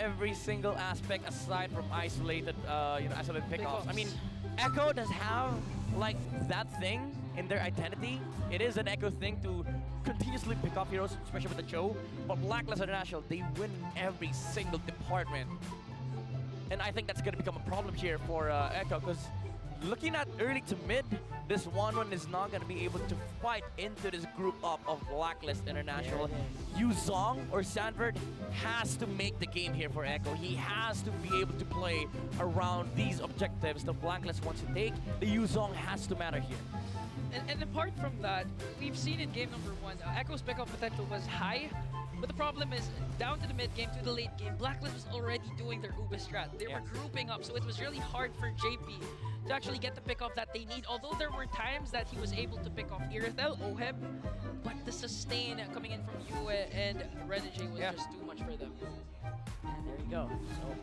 every single aspect aside from isolated, isolated pickoffs. I mean, Echo does have like that thing in their identity. It is an Echo thing to continuously pick off heroes, especially with the Cho. But Blacklist International, they win every single department. And I think that's going to become a problem here for Echo, because looking at early to mid, this 1-1 is not going to be able to fight into this group up of Blacklist International. Yuzong or Sanford has to make the game here for Echo. He has to be able to play around these objectives the Blacklist wants to take. The Yuzong has to matter here. And apart from that, we've seen in game number 1, Echo's pickup potential was high. But the problem is, down to the mid game, to the late game, Blacklist was already doing their Uber strat. They were grouping up, so it was really hard for JP to actually get the pick-off that they need. Although there were times that he was able to pick off Irithel, Oheb, but the sustain coming in from Yue and Renegade was just too much for them. And there you go. So,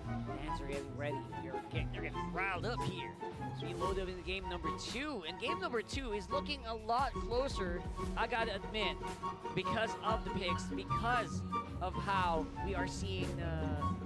fans are getting ready. They're getting riled up here. So we load up into game number 2. And game number 2 is looking a lot closer, I gotta admit, because of the picks, because of how we are seeing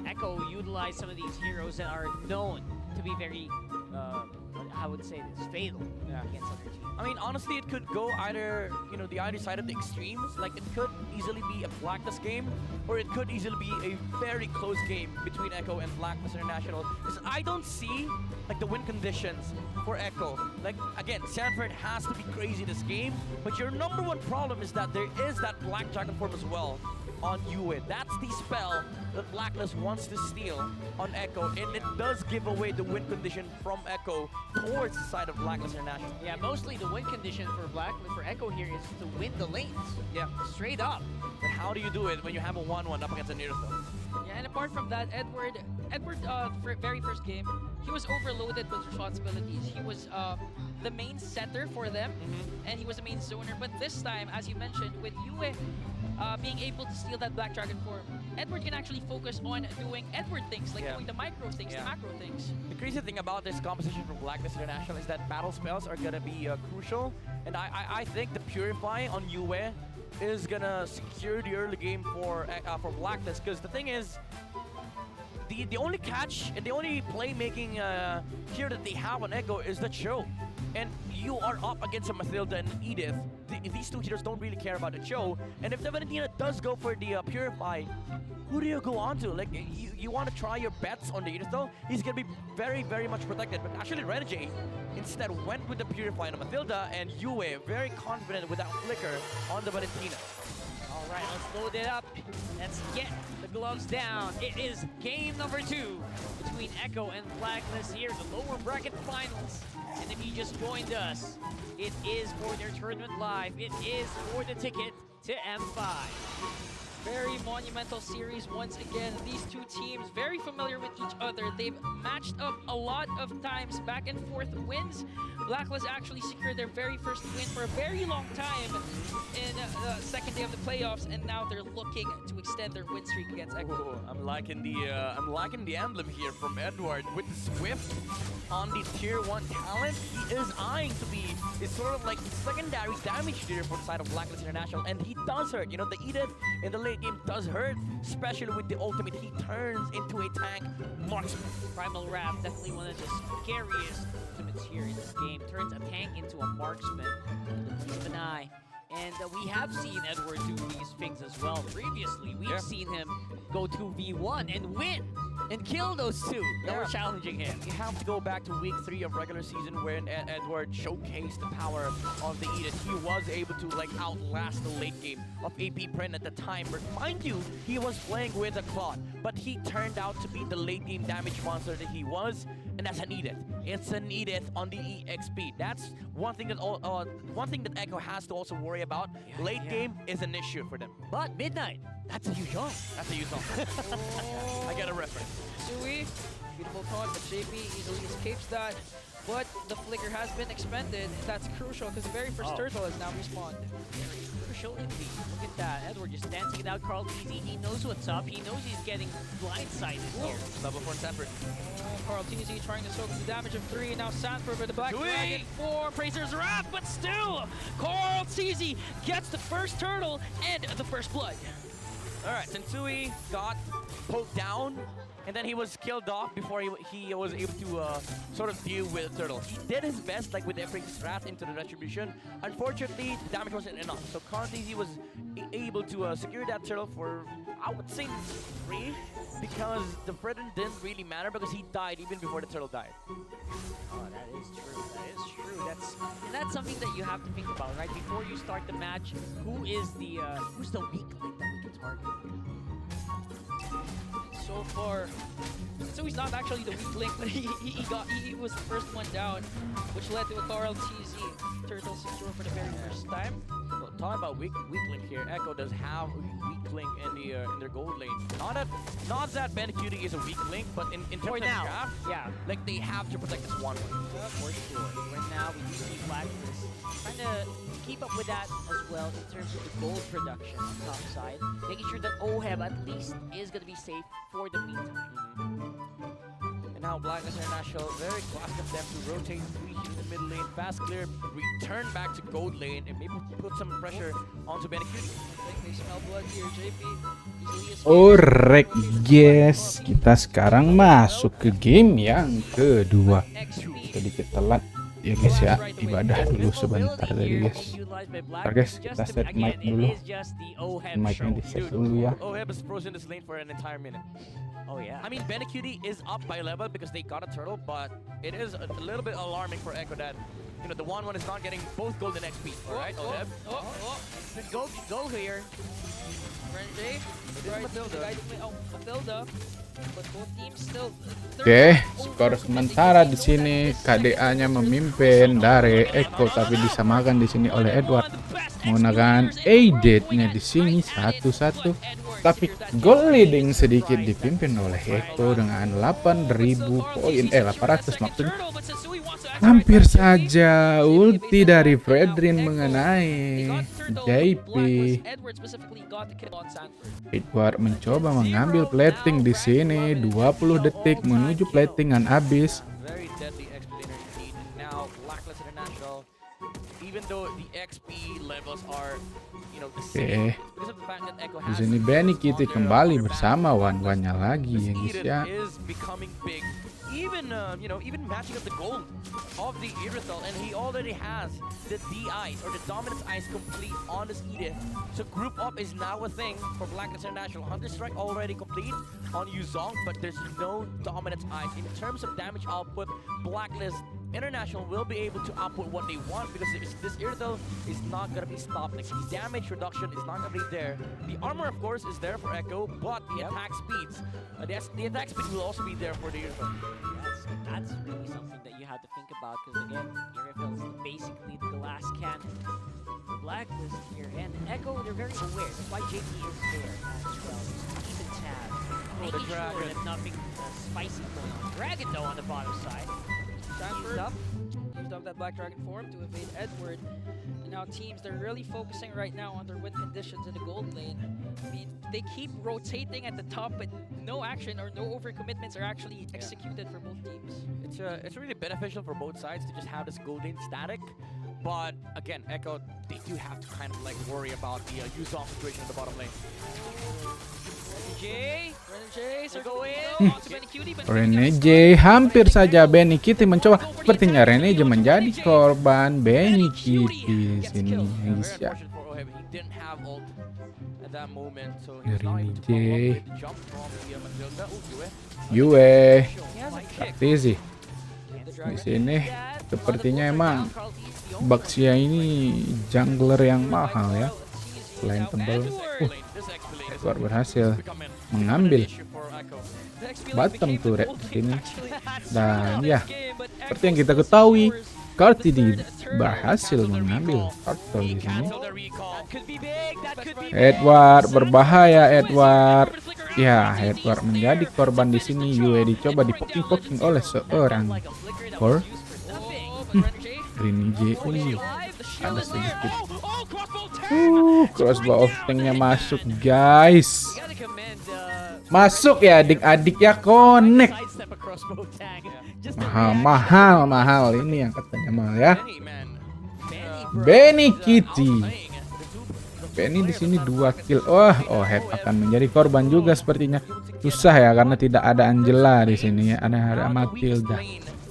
Echo utilize some of these heroes that are known to be very, I would say this, fatal against other teams. I mean, honestly, it could go either, the either side of the extremes. Like, it could easily be a Blacklist game, or it could easily be a very close game between Echo and Blacklist International. Because I don't see, like, the win conditions for Echo. Like, again, Sanford has to be crazy this game, but your number one problem is that there is that Black Dragon form as well on Yue. That's the spell that Blacklist wants to steal on Echo, and it does give away the win condition from Echo towards the side of Blacklist International. Yeah, mostly the win condition for Echo here is to win the lanes. Yeah. Straight up. But how do you do it when you have a 1-1 up against a Irithel? Yeah, and apart from that, Edward, for very first game, he was overloaded with responsibilities. He was the main setter for them, and he was the main zoner. But this time, as you mentioned, with Yue being able to steal that Black Dragon form, Edward can actually focus on doing Edward things, like doing the micro things, the macro things. The crazy thing about this composition from Blacklist International is that battle spells are gonna be crucial, and I think the Purify on Yue is gonna secure the early game for Blacklist, because the thing is, the only catch and the only playmaking here that they have on Echo is the Cho. And you are up against a Mathilda and Edith. These two heroes don't really care about the Cho. And if the Valentina does go for the Purify, who do you go on to? Like, you want to try your bets on the Edith though? He's going to be very, very much protected. But actually, Renegade instead went with the Purify on Mathilda, and Yue very confident with that flicker on the Valentina. All right, let's load it up. Let's get the gloves down. It is game number 2 between Echo and Blacklist here, the lower bracket finals. And if you just joined us, it is for their tournament live. It is for the ticket to M5. Very monumental series once again. These two teams very familiar with each other. They've matched up a lot of times, back and forth wins. Blacklist actually secured their very first win for a very long time in the second day of the playoffs, and now they're looking to extend their win streak against Echo. Ooh, I'm liking the emblem here from Edward with the Swift on the tier 1 talent. He is eyeing to be sort of like the secondary damage dealer for the side of Blacklist International, and he does hurt. The Edith in the late game does hurt, especially with the ultimate. He turns into a tank marksman. Primal Wrath, definitely one of the scariest ultimates here in this game. Turns a tank into a marksman. Keep an eye. And we have seen Edward do these things as well previously. We've seen him go 2v1 and win and kill those two that were challenging him. You have to go back to week 3 of regular season when Edward showcased the power of the Edith. He was able to outlast the late game of AP Print at the time. But mind you, he was playing with a Claude, but he turned out to be the late game damage monster that he was, and that's an Edith. It's an Edith on the EXP. That's one thing that Echo has to also worry about. Late game is an issue for them. But Midnight, that's a Yuzong. That's a Yuzong. I get a reference. Sui, beautiful taunt, but JP easily escapes that. But the flicker has been expended. That's crucial because the very first turtle has now respawned. Very crucial indeed. Look at that. Edward just dancing it out. Carl Teasy, he knows what's up. He knows he's getting blindsided here. Level 4 Sanford. Carl Teasy trying to soak the damage of 3. Now Sanford with the Black Dragon 4. Praetor's Wrath, but still, Carl Teasy gets the first turtle and the first blood. Alright, Sensui got poked down, and then he was killed off before he was able to sort of deal with the turtle. He did his best, like with every strat into the retribution. Unfortunately, the damage wasn't enough, so currently he was able to secure that turtle for, I would say, 3, because the Fredden didn't really matter because he died even before the turtle died. Oh, that is true. That is true. That's something that you have to think about, right? Before you start the match, who's the weak link that we can target? So far, so he's not actually the weak link, but he was the first one down, which led to a Carl TZ turtle secure for the very first time. Well, talking about weak link here, Echo does have a weak link in their gold lane. Not that Ben Cutie is a weak link, but in terms of draft, yeah, like they have to protect this one. for sure. Right now, we do see Blacklist trying to keep up with that as well in terms of the gold production on top side, making sure that Oheb at least is going to be safe for the meantime. And now Blacklist International, very classic of them to rotate 3 here in the middle lane, fast clear, return back to gold lane, and maybe put some pressure onto Ben Cutie. I think they smell blood here. JP easily escaped. Alright guys, kita sekarang masuk ke game yang kedua. Sedikit telat ya guys ya, ibadah dulu sebentar tadi guys. Bentar guys, kita set mic dulu. Mic-nya di set dulu ya. Oheb is frozen this lane for an entire minute. Oh yeah. I mean, Benecutie is up by level because they got a turtle, but it is a little bit alarming for Echo that, you know, the 1-1 is not getting both golden XP. Alright, Oheb. Go here. Renjay, Matilda. But both teams still. Oke, skor sementara di sini KDA-nya memimpin dari Eko, tapi disamakan di sini oleh Edward menggunakan A-date-nya di sini 1-1. Tapi goal leading sedikit dipimpin oleh Eko dengan 8.000 poin, 800 maksudnya. Hampir saja ulti dari Fredrin mengenai JP. Edward mencoba mengambil plating di sini, 20 detik menuju platingan habis. Very deadly XP indeed. Now Blacklist International, even though the XP levels are, you know, the same, because of the fact that Echo Di has sini Benny Kitty kembali bersama wan-wannya lagi ya guys ya. is becoming big. Even you know, even matching up the gold of the Irithel, and he already has the DIs or the dominance eyes complete on this Edith. So group up is now a thing for Blacklist International. Hunter Strike already complete on Yuzong, but there's no dominance eyes. In terms of damage output, Blacklist International will be able to output what they want because this Irithel is not gonna be stopped. Like the damage reduction is not gonna be there. The armor, of course, is there for Echo, but the attack speeds, the attack speed will also be there for the Irithel. That's really something that you have to think about because again, Irithel is basically the glass cannon for Blacklist here, and Echo, they're very aware. That's why JP is there as well. Even tab, making sure that nothing spicy going on. Dragon though on the bottom side. Used up that Black Dragon form to evade Edward. And now teams, they're really focusing right now on their win conditions in the gold lane. I mean, they keep rotating at the top, but no action or no overcommitments are actually executed for both teams. It's really beneficial for both sides to just have this gold lane static. But again, Echo, they do have to kind of like worry about the Yuzong situation in the bottom lane. Renege hampir saja Benny Kitty mencoba. Sepertinya Renege menjadi korban Benny Kitty di sini guys ya. Renege, Yue, Kartizi. Di sini sepertinya emang Baxia ini jungler yang mahal ya. Selain tebal, Edward berhasil mengambil bottom turret ini. Dan ya, seperti yang kita ketahui, Kartidi berhasil mengambil turtle di sini. Edward berbahaya, Edward. Ya, Edward menjadi korban di sini. Yue dicoba dipoking-poking oleh seorang core. Renege ada sedikit. Crossbow of tanknya masuk guys. Masuk ya adik-adik ya, connect. Mahal ini yang katanya mahal ya. Benny Kitty. Penny di sini 2 kill. Wah, Ohep akan menjadi korban juga sepertinya. Susah ya karena tidak ada Angela di sini ya. Ada Matilda.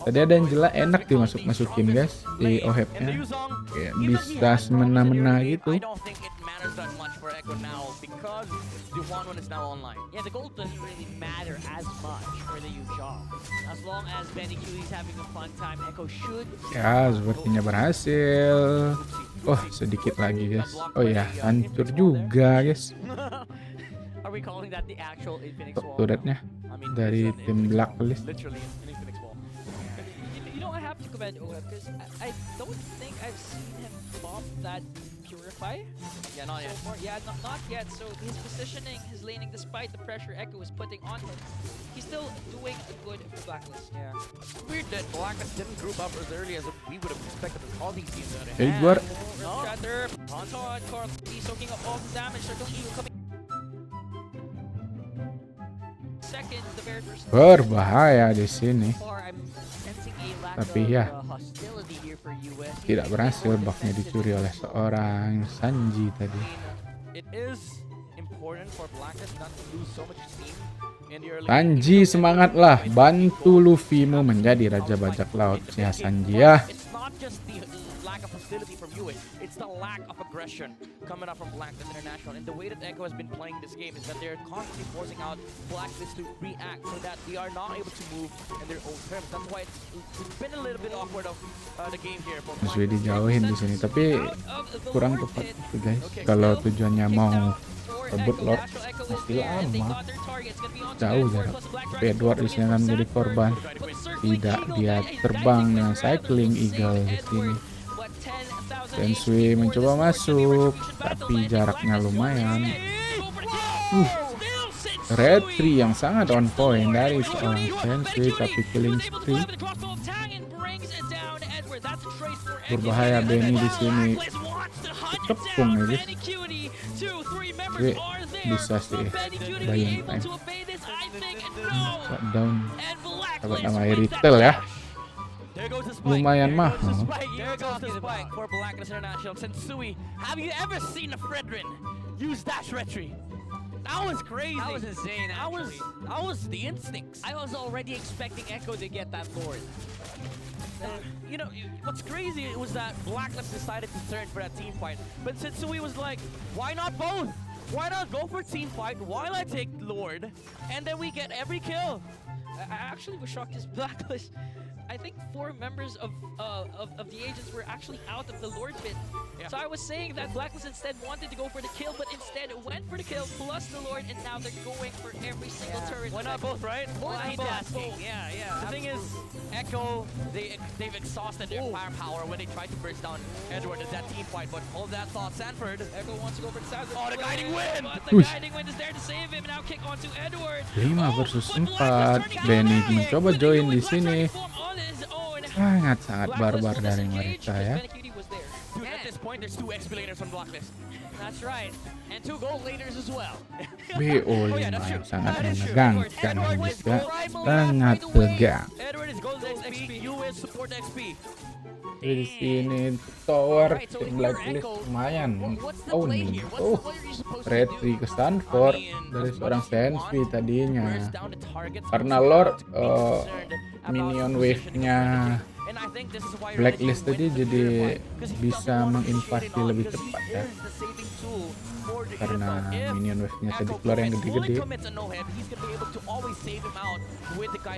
Tadi ada Angela enak dimasuk-masukin guys di Ohepnya. Kayak bisa semena-mena gitu. Yeah, the gold doesn't really matter as much for the Yuzhong. As long as Benny Q is having a fun time, Echo should. Ya, sepertinya berhasil. Oh, sedikit lagi guys. Oh ya, hancur juga guys. Are we calling that the actual Infinix Top wall? turretnya dari tim Blacklist. You know, I have to commend Owen because I don't think I've seen him pop that Purify. Yeah, not yet. So far. Yeah, not yet. So his positioning, his laning, despite the pressure Echo is putting on him, he's still doing a good Blacklist. Yeah. Weird that Blacklist didn't group up as early as we would have expected with all these teams that Hey, Edward. Shatter, Todd, Carl, he's soaking up all the damage. Circle E coming. Second, the very first. Berbahaya di sini. Far, I'm sensing a lack Tapi of ya, hostility here for US. tidak berhasil, buffnya dicuri oleh seorang Sanji tadi. it is important for Blacklist not to lose so much steam in the early Sanji, semangatlah, bantu Luffymu menjadi raja bajak laut. Ya Sanji ya. It's not just the lack of hostility from UA, it's the lack of aggression coming up from Blacklist International. And the way that Echo has been playing this game is that they're constantly forcing out Blacklist to react so that they are not able to move in their own terms. That's why it's been a little bit awkward of the game here for Masih Blacklist. dijauhin di sini, tapi kurang tepat tuh guys. Kalau tujuannya mau rebut Lord masih lama, jauh jarak. Tapi Edward di sini akan menjadi korban. Tidak, dia terbang dengan cycling eagle di sini. Sensui mencoba masuk, tapi jaraknya lumayan. Retri yang sangat on point dari seorang Sensui, tapi killing spree. Berbahaya Benny di sini. Tepung ya guys. Tapi bisa sih buying time. Shutdown. Dapat nama retail ya. Lumayan mahal. There goes the spike for Blacklist International. Sensui, have you ever seen a Fredrin use dash retry? That was crazy. That was insane, actually. That was the instincts. I was already expecting Echo to get that Lord. You know, what's crazy was that Blacklist decided to turn for that team fight. But Sensui was like, why not both? Why not go for team fight while I take Lord? And then we get every kill. I actually was shocked his Blacklist. I think 4 members of the agents were actually out of the Lord pit. Yeah. So I was saying that Blacklist instead wanted to go for the kill, but instead went for the kill plus the Lord, and now they're going for every single turret. Why not both, right? Why not both? Multitasking, yeah. The thing is, Echo, they've exhausted their firepower when they tried to burst down Edward in that team fight, but hold that thought, Sanford. Echo wants to go for the Sanford. Oh, the guiding wind! But the guiding wind is there to save him, and now kick onto Edward. 5 versus 4. Benny mencoba join di sini. Sangat barbar dari mereka ya. Dude, at this point, there's 2 expilators on Blacklist. That's right. And 2 gold leaders as well. BO5 yang sangat menegangkan juga. Sangat tegang. Edward is gold XP, you is support XP. Di sini tower tim Blacklist lumayan. Oh nih, retri ke Stanford dari seorang Sensui tadinya. Karena Lord minion wave-nya Blacklist tadi jadi bisa menginvasi lebih cepat ya. Karena minion wave-nya tadi keluar yang gede-gede.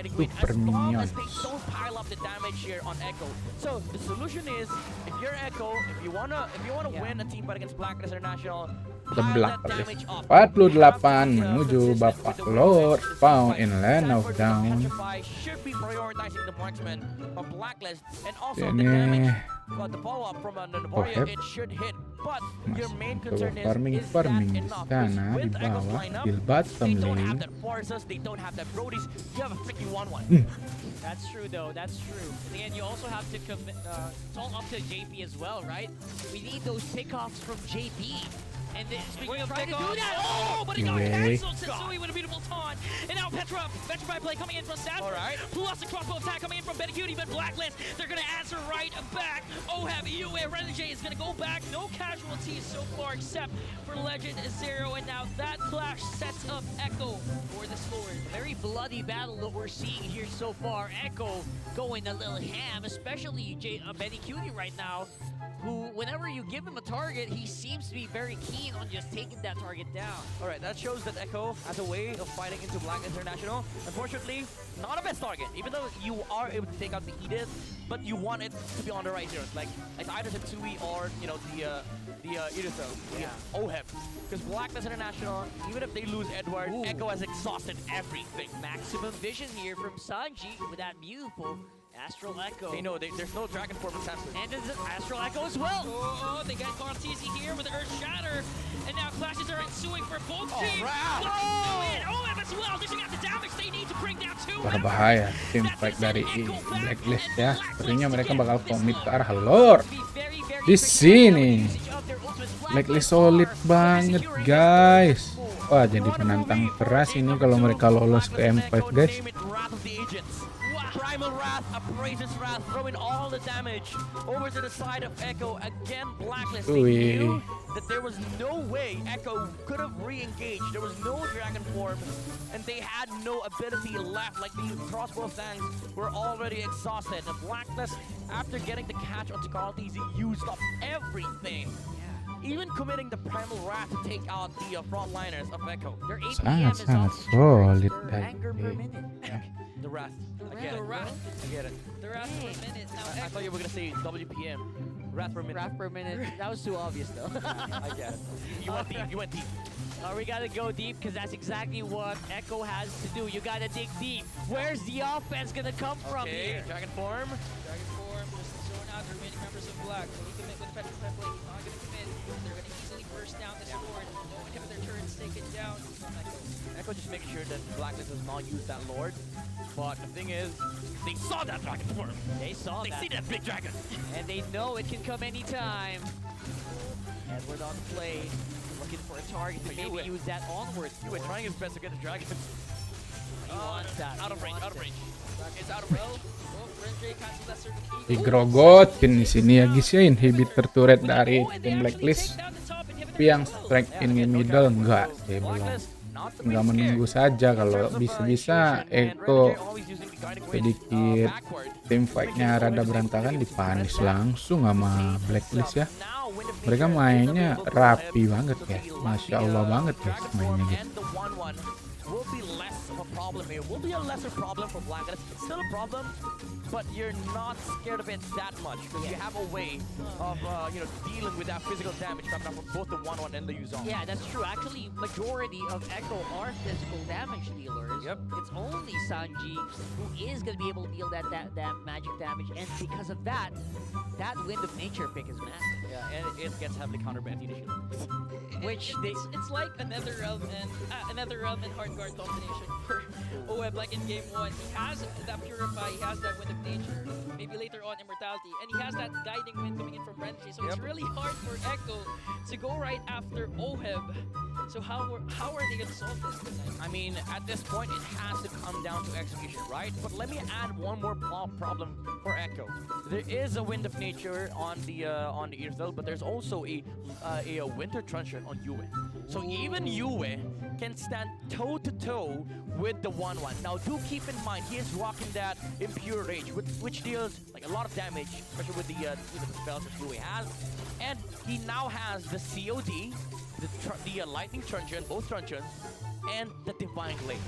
Super minion. So the solution is, if you're Echo, if you wanna win a team fight against Blacklist International, The Blacklist 48 menuju Bapak Lord found in Land of Down. should be prioritizing the marksman of Blacklist, and also the Ini damage, the follow up from Navaria, Ohep it should hit. But your masih main coba concern is farming that di enough? sana di With Echo's bawah lineup, di bottom they don't have lane. that Forces, they don't have that Brodies, you have a freaking 1-1. That's true, though. That's true. In the end, you also have to commit. It's all up to JP as well, right? We need those pickoffs from JP. And then We're gonna trying pick to do off. that. Oh, but he got Anyway. canceled. Sensui with a beautiful taunt. And now Petrify play coming in from Sanford. All right. Plus the crossbow attack coming in from Benacutie, but Blacklist, they're gonna answer right back. Ohab, Yue, Renegade is gonna go back. No casualties so far except for Legend Seru. And now that clash sets up Echo for the score. Very bloody battle that we're seeing here so far. Echo going a little ham, especially Benny Cutie right now, who, whenever you give him a target, he seems to be very keen on just taking that target down. All right, that shows that Echo has a way of fighting into Black International. Unfortunately, not a best target, even though you are able to take out the Edith, but you want it to be on the right heroes, like either Sensui or, you know, the Edith, the Oheb. Because Blacklist International, even if they lose Edward, Ooh. Echo has exhausted everything. Maximum vision here from Sanji with that beautiful Astral Echo. They know there's no Dragon Form in Samson. And there's an Astral Echo as well. Oh, they got Cartesi here with the Earth Shatter. And now clashes are ensuing for both Oh, teams. wow. And Oheb as well, dishing out the damage they need to bring down two. Berbahaya tim fight dari Blacklist ya. Sepertinya mereka bakal komit ke arah Lord. Di sini Blacklist solid banget guys. Wah, jadi penantang keras ini kalau mereka lolos ke M5 guys. Primal Wrath appraises Wrath, throwing all the damage over to the side of Echo. Again, Blacklist. They knew that there was no way Echo could have re-engaged. There was no Dragon Form, and they had no ability left. Like, the crossbow stands were already exhausted. And Blacklist, after getting the catch onto Cartesi, used up everything. Even committing the Primal Wrath to take out the frontliners of Echo. Their APM is Sangat also solid per dari anger per minute. The Wrath. I get The it. Wrath. I get it. The Wrath for a minute. Now I thought you were gonna say WPM. Wrath per minute. Wrath per minute. That was too obvious though. I get it. You went deep. You went deep. We gotta go deep because that's exactly what Echo has to do. You gotta dig deep. Where's the offense gonna come from Okay, here? Dragon Form. Dragon Form just to zone out the remaining members of Black. Will he commit with Petrify play? He's not gonna commit. They're gonna easily burst down the sword. No inhibitor turrets taken down. Echo just making sure that Blacklist does not use that Lord. But the thing is, they saw that Dragon Form. They saw They that. see that big dragon. And they know it can come anytime. Edward on the play, looking for a target to But you maybe win. use that onward. He was trying his best to get the dragon. He wants that. Out of He range. Out wants of it. range. It's out of range. Digrogotin di sini ya guys ya, inhibitor turret dari tim Blacklist. Tapi yang strike in middle enggak sih, belum. Enggak menunggu saja, kalau bisa-bisa Echo sedikit tim fightnya rada berantakan dipanis langsung sama Blacklist ya. Mereka mainnya rapi banget ya, Masya Allah banget guys mainnya gitu. Will be less of a problem here. Will be a lesser problem for Blacklist. It's still a problem, but you're not scared of it that much because you have a way of dealing with that physical damage coming up from both the 1-1 and the Yuzong. Yeah, that's true. Actually, majority of Echo are physical damage dealers. Yep. It's only Sanji who is going to be able to deal that magic damage, and because of that, that Wind of Nature pick is massive. Yeah, and it gets heavily countered by initially. Which it's like another realm and hard guard combination for Oheb. Like in game 1, he has that Purify, he has that Wind of Nature, maybe later on Immortality, and he has that Guiding Wind coming in from Renji. So it's really hard for Echo to go right after Oheb. So how are they gonna solve this tonight? I mean, at this point, it has to come down to execution, right? But let me add one more problem for Echo. There is a Wind of Nature on the Earthel, but there's also a Winter Truncheon on Yue. So even Yue can stand toe-to-toe with the 1-1. Now, do keep in mind, he is rocking that Impure Rage, which deals like a lot of damage, especially with the spells that Yue has. And he now has the COD, the Lightning Truncheon, both Truncheons, and the Divine Blade.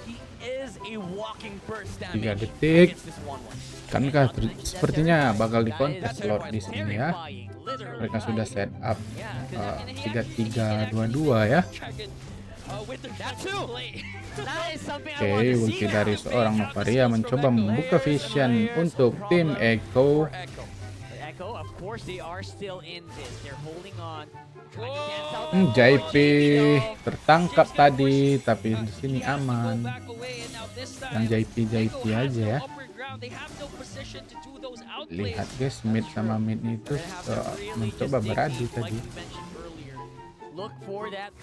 He is a walking burst 3 damage detik. against this 1-1. Kankah sepertinya bakal dikontes Lord di sini ya. Mereka sudah set up 3-3-2-2 ya. Oke, ulti dari seorang Novaria mencoba membuka vision untuk tim Echo. Echo, of course they are still in this. They're holding on. JP tertangkap tadi, tapi di sini aman. Yang JP aja ya. Lihat guys, mid sama mid itu mencoba beradu tadi. Look for that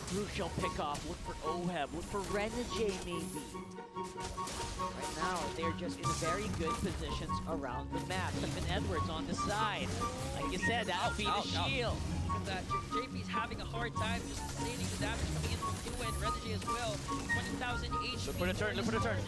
crucial pickoff. Look for Oheb. Look for Renegade maybe. Right now, they're just in very good positions around the map. Even Edwards on the side. Like you said, that'll be the shield. Even that JP's having a hard time just sustaining the damage coming in from Duo and Renegade as well. 20,000 HP. Look for the turn, look for the turn.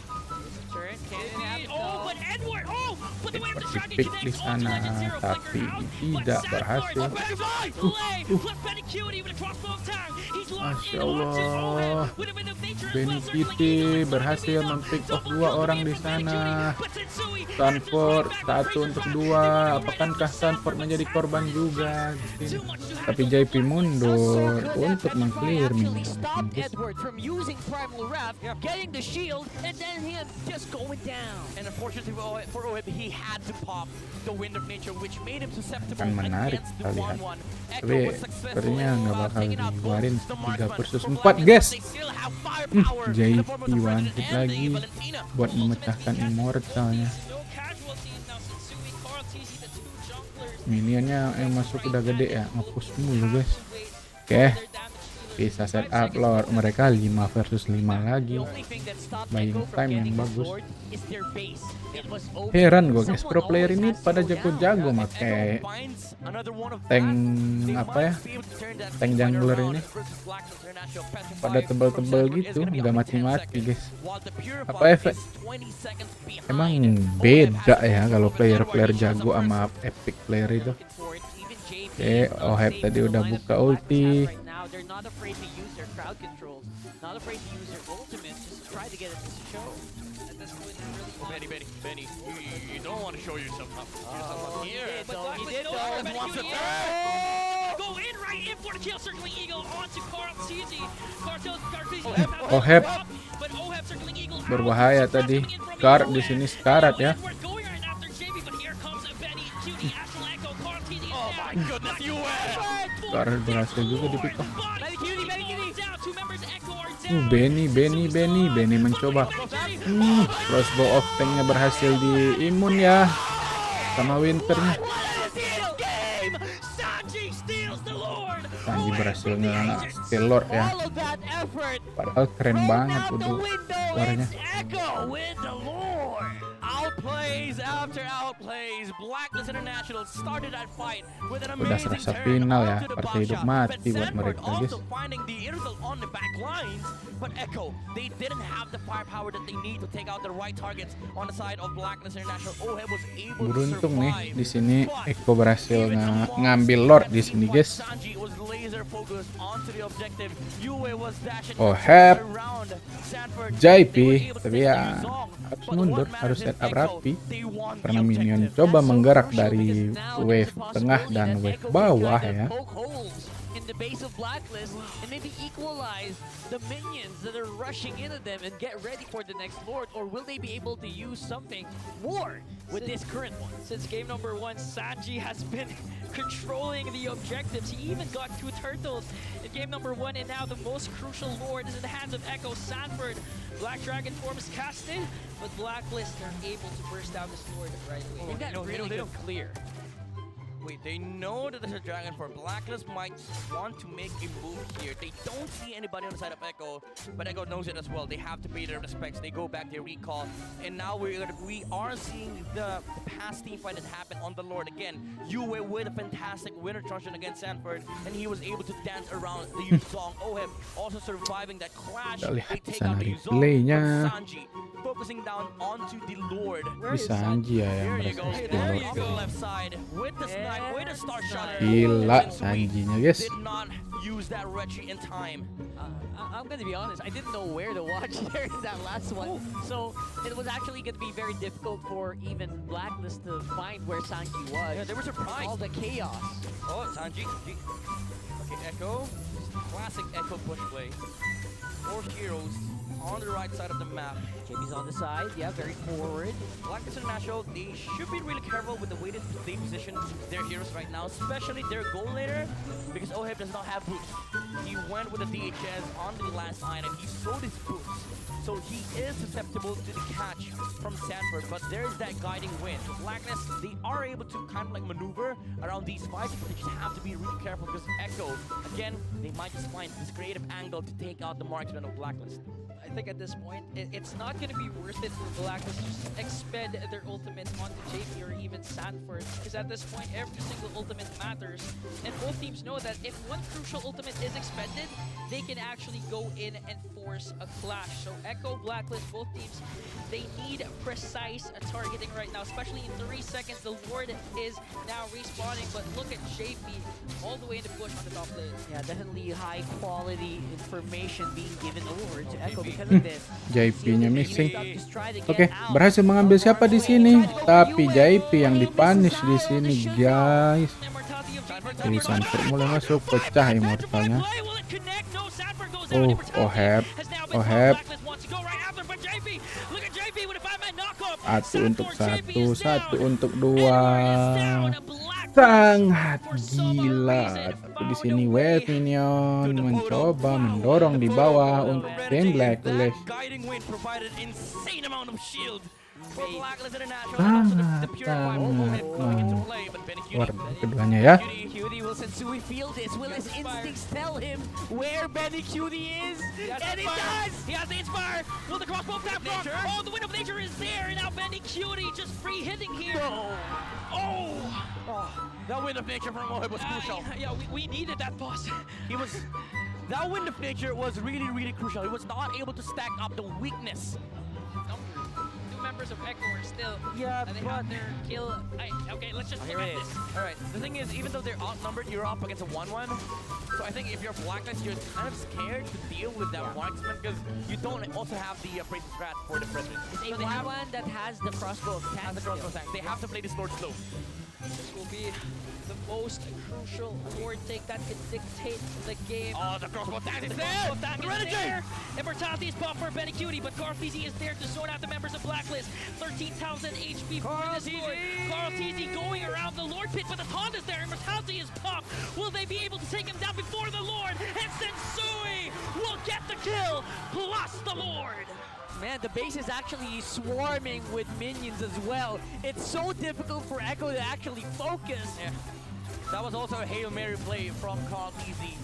Turn, can't have it Oh, but Edward! Oh! But the way of the dragon Pick connects di all to sana, Legend Zero. tapi Flicker out, tidak but berhasil. Sanford, play! Plus Benny Cutie with a crossbow attack. He's locked Masya in onto Allah. Oheb. With a bit of nature as well. Benny Circling Kitty Eagle, berhasil it's mempick double off kill. 2 orang di Double kill sana. But Sensui Stanford has to strike back 1 untuk 2. Apakankah Stanford menjadi korban juga di sini? Too much to Tapi handle. JP mundur untuk mengclear actually minion. stopped Edward from using Primal Wrath, getting the shield, and then him just going down. And unfortunately for Oheb, he had to pop the Wind of Nature, which made him susceptible Akan menarik against the kita lihat. 1-1. Echo Tapi was successful sepertinya in, nggak bakal taking out dikeluarin both the 3 marksman. versus For 4 Blackness, guys. they still have firepower in the JP form of the one Predator hit and lagi the Valentina. buat memecahkan immortalnya. No casualties now. Sensui, Carl, TZ, the two junglers. Minionnya yang masuk udah gede ya, nge-push mulu guys. Oke, bisa set up lord mereka 5 versus 5 lagi. The only thing that stopped Buying Echo from time yang getting his bagus. sword is their base. It was over. Heran gue guys, pro Someone player always ini has to pada go jago-jago down. make Echo finds another one of tank that. They apa might ya, be able to turn that tank fight jungler around ini versus Blacklist International. Petrified pada tebel-tebel from Sanford gitu, is gonna be nggak up to 10 mati-mati seconds, guys. while the Purified Apa efek? is 20 seconds behind. Emang Oheb beda has ya to kalau focus on player-player Edward. He shows jago the sama first epic player itu. Looking for it. Even JP Oke, is not Oheb safe tadi in the udah lineup buka that Blacklist ulti. has right now. They're not afraid to use their crowd controls, not afraid to use their ultimate, just try to get it to show. At this point, it's really Oh, Benny, you don't want to show yourself up here. did But though, he Blacklist did knows though. where Benny Wants Cutie to is. Go in right in for the kill, circling Eagle onto Carl, TZ. Cartel, Oheb but Oheb circling Eagle out. berbahaya tadi. Guard di sini sekarat ya. Edward going right after JP, but here comes Benny Cutie, Astral Echo, Carl, TZ is Oh down. my goodness, you win! Guard berhasil juga di pick off. Benny Cutie down. Two members Echo are down. Benny mencoba. Crossbow of tanknya berhasil di imun ya sama Winternya. Game! Sanji steals the Lord! Sanji berhasil nge-steal Lord ya. All of that effort Padahal keren thrown banget out the udah window. suaranya. It's Echo with the Lord. Outplays after outplays. Blacklist International started that fight with an Udah amazing serasa turn final ya, onto the partai hidup buckshot. mati But buat Sanford mereka guys. also finding the irrital on the back lines. But Echo, they didn't have the firepower that they need to take out the right targets on the side of Blacklist International. Oheb was able Beruntung to nih survive. di sini But Eko berhasil even among ngambil Lord di sini but guys. Sanji was laser focused onto the objective. Yue was dashing Oheb, around Sanford. JP, They were able to tapi take ya the Yuzong. harus But mundur, what harus matters setup is Echo, rapi they won the karena minion objective. coba That's so menggerak crucial dari because now there's wave a tengah possibility dan that wave Echo can bawah try to ya. poke holes in the base of Blacklist and maybe equalize the minions that are rushing into them and get ready for the next Lord, or will they be able to use something more with this current one? Since game number 1, Sanji has been controlling the objectives. He even got 2 turtles in game number 1, and now the most crucial Lord is in the hands of Echo Sanford. Black Dragon form is casted, but Blacklist are able to burst down this Lord right away. They've got no, really they good don't. clear. Wait, they know that there's a dragon for Blacklist might want to make a move here. They don't see anybody on the side of Echo, but Echo knows it as well. They have to pay their respects. They go back, they recall, and now we are seeing the past team fight that happened on the Lord again. Yue with a fantastic winner truncheon against Sanford, and he was able to dance around the Yuzong. Oheb also surviving that clash. Kita lihat They take sana out the replaynya. Yuzong, but Sanji focusing down onto the Lord. Bisa Sanji ya yang There you go. berhasil Hey, steal there Lord you go. ini. Left side with the snipe, with the star shutter. Gila Sensui Sanjinya guys. did not use that retreat in time. I'm gonna be honest, I didn't know where to watch there in that last one. So it was actually gonna be very difficult for even Blacklist to find where Sanji was. Yeah, they were surprised. All the chaos. Oh, Sanji. Okay, Echo. Classic Echo push play. 4 heroes on the right side of the map. JP's on the side, yeah, very forward. Blacklist International, they should be really careful with the way that they position their heroes right now, especially their goal later, because Oheb does not have boots. He went with the DHS on the last item. He sold his boots, so he is susceptible to the catch from Sanford, but there's that guiding wind. Blacklist, they are able to kind of like maneuver around these fights, but they just have to be really careful because Echo, again, they might just find this creative angle to take out the marksman of Blacklist. I think at this point, it's not going to be worth it for Blacklist to just expend their ultimate onto JP or even Sanford, because at this point, every single ultimate matters, and both teams know that if one crucial ultimate is expended, they can actually go in and force a clash. So Echo, Blacklist, both teams, they need precise targeting right now, especially in 3 seconds. The Lord is now respawning, but look at JP all the way in the bush on the top lane. Yeah, definitely high quality information being given over to Echo because of this. JP-nya missing. Just try to get Oke, out. berhasil mengambil siapa di sini? Tapi JP yang dipunish di sini, guys. Jadi Sanford mulai masuk, pecah immortalnya. Oh, Oheb. Satu untuk satu, satu untuk dua. Sangat gila. Tapi di sini wave minion mencoba mendorong di bawah untuk tim Blacklist. Sangat warna keduanya ya. Cutie, will Sensui feel this? Will his instincts tell him where Benny Cutie is? And he does! He has the inspire! Will the crossbow tap from? Oh, the wind of nature is there! And now Benny Cutie just free hitting here! Oh! That wind of nature from Mohib was crucial. Yeah, we needed that boss. That wind of nature was really, really crucial. He was not able to stack up the weakness. Members of Echo are still they have their kill. Okay, let's just look at this. Alright, the thing is, even though they're outnumbered, you're up against a 1-1. So I think if you're Blacklist, you're kind of scared to deal with that marksman because you don't also have the Praise Strat for the President. It's So a one that has the crossbow attack. They have to play this Lord slow. This will be the most crucial ward take that could dictate the game. Oh, the crossbow attack is there! The crossbow attack is there! Immortality is popped for Benny Cutie, but Carfeezy is there to zone out the members of Blacklist. 13,000 HP for this Lord. Carfeezy going around the Lord pit, but the taunt is there. Immortality is popped. Will they be able to take him down before the Lord? And Sensui will get the kill, plus the Lord. Man, the base is actually swarming with minions as well. It's so difficult for Echo to actually focus. Yeah. That was also a Hail Mary play from Carl Easy.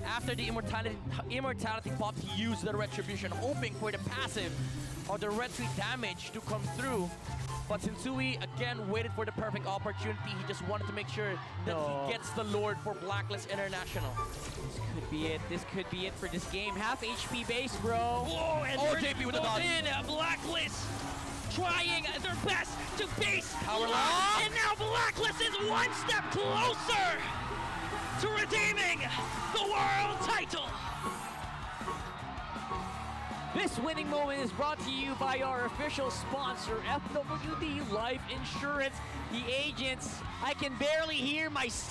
After the immortality pop, he used the retribution, hoping for the passive or the red 3 damage to come through. But Sensui again waited for the perfect opportunity. He just wanted to make sure that he gets the Lord for Blacklist International. This could be it. This could be it for this game. Half HP base, bro. Whoa, and JP with the dodge. Blacklist trying their best to base Power lock. lock. And now Blacklist is one step closer to redeeming the world title. This winning moment is brought to you by our official sponsor, FWD Life Insurance. The agents, I can barely hear myself.